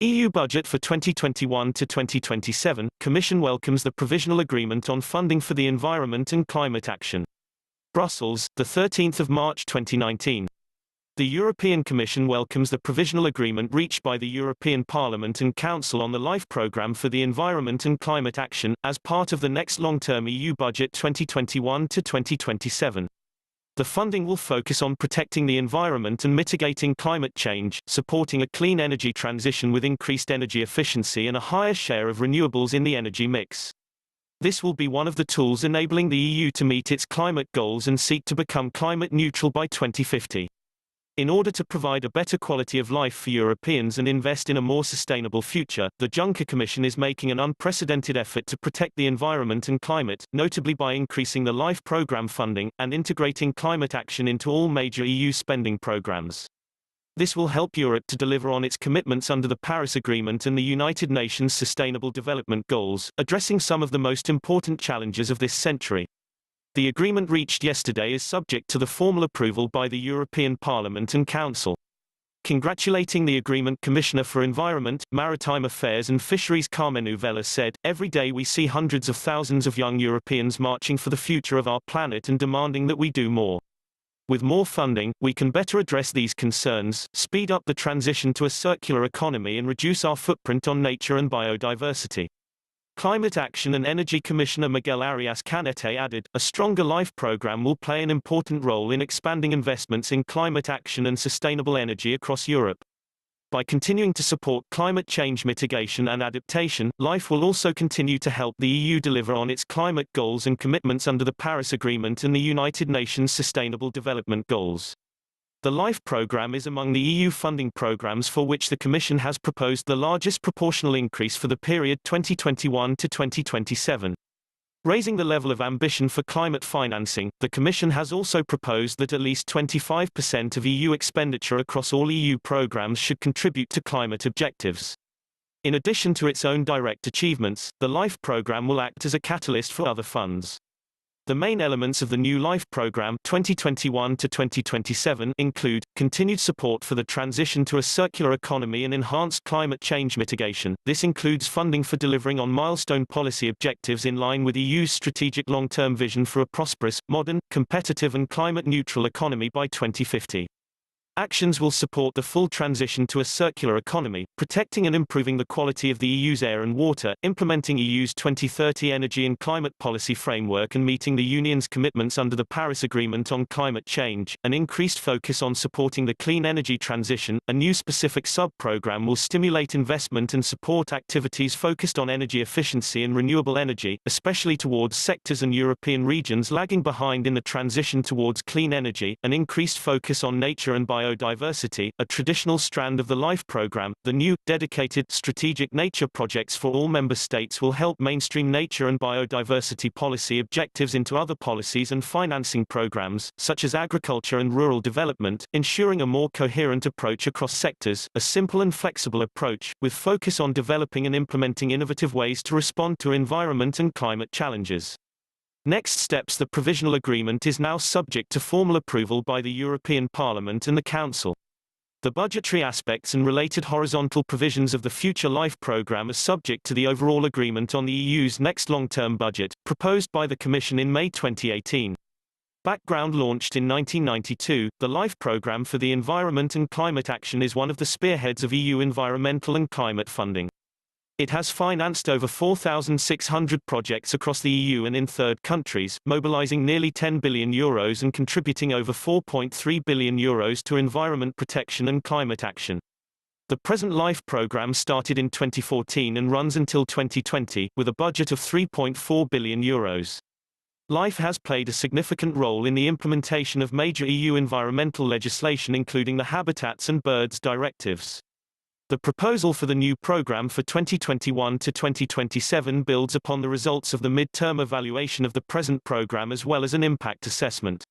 EU budget for 2021 to 2027, Commission welcomes the provisional agreement on funding for the environment and climate action. Brussels, the 13th of March 2019. The European Commission welcomes the provisional agreement reached by the European Parliament and Council on the LIFE programme for the environment and climate action, as part of the next long-term EU budget 2021 to 2027. The funding will focus on protecting the environment and mitigating climate change, supporting a clean energy transition with increased energy efficiency and a higher share of renewables in the energy mix. This will be one of the tools enabling the EU to meet its climate goals and seek to become climate neutral by 2050. In order to provide a better quality of life for Europeans and invest in a more sustainable future, the Juncker Commission is making an unprecedented effort to protect the environment and climate, notably by increasing the LIFE programme funding, and integrating climate action into all major EU spending programmes. This will help Europe to deliver on its commitments under the Paris Agreement and the United Nations Sustainable Development Goals, addressing some of the most important challenges of this century. The agreement reached yesterday is subject to the formal approval by the European Parliament and Council. Congratulating the agreement, Commissioner for Environment, Maritime Affairs and Fisheries Carmenu Vella said, "Every day we see hundreds of thousands of young Europeans marching for the future of our planet and demanding that we do more. With more funding, we can better address these concerns, speed up the transition to a circular economy and reduce our footprint on nature and biodiversity." Climate Action and Energy Commissioner Miguel Arias Canete added, "A stronger LIFE programme will play an important role in expanding investments in climate action and sustainable energy across Europe. By continuing to support climate change mitigation and adaptation, LIFE will also continue to help the EU deliver on its climate goals and commitments under the Paris Agreement and the United Nations Sustainable Development Goals." The LIFE programme is among the EU funding programmes for which the Commission has proposed the largest proportional increase for the period 2021 to 2027. Raising the level of ambition for climate financing, the Commission has also proposed that at least 25% of EU expenditure across all EU programmes should contribute to climate objectives. In addition to its own direct achievements, the LIFE programme will act as a catalyst for other funds. The main elements of the new LIFE programme 2021 to 2027 include continued support for the transition to a circular economy and enhanced climate change mitigation. This includes funding for delivering on milestone policy objectives in line with EU's strategic long-term vision for a prosperous, modern, competitive and climate-neutral economy by 2050. Actions will support the full transition to a circular economy, protecting and improving the quality of the EU's air and water, implementing EU's 2030 energy and climate policy framework and meeting the Union's commitments under the Paris Agreement on climate change, an increased focus on supporting the clean energy transition. A new specific sub-program will stimulate investment and support activities focused on energy efficiency and renewable energy, especially towards sectors and European regions lagging behind in the transition towards clean energy, an increased focus on nature and biodiversity, a traditional strand of the LIFE programme. The new, dedicated, strategic nature projects for all member states will help mainstream nature and biodiversity policy objectives into other policies and financing programmes, such as agriculture and rural development, ensuring a more coherent approach across sectors, a simple and flexible approach, with focus on developing and implementing innovative ways to respond to environment and climate challenges. Next steps. The provisional agreement is now subject to formal approval by the European Parliament and the Council. The budgetary aspects and related horizontal provisions of the future LIFE programme are subject to the overall agreement on the EU's next long-term budget, proposed by the Commission in May 2018. Background launched in 1992, the LIFE programme for the environment and climate action is one of the spearheads of EU environmental and climate funding. It has financed over 4,600 projects across the EU and in third countries, mobilizing nearly €10 billion and contributing over €4.3 billion to environment protection and climate action. The present LIFE programme started in 2014 and runs until 2020, with a budget of €3.4 billion. LIFE has played a significant role in the implementation of major EU environmental legislation, including the Habitats and Birds directives. The proposal for the new programme for 2021 to 2027 builds upon the results of the mid-term evaluation of the present programme as well as an impact assessment.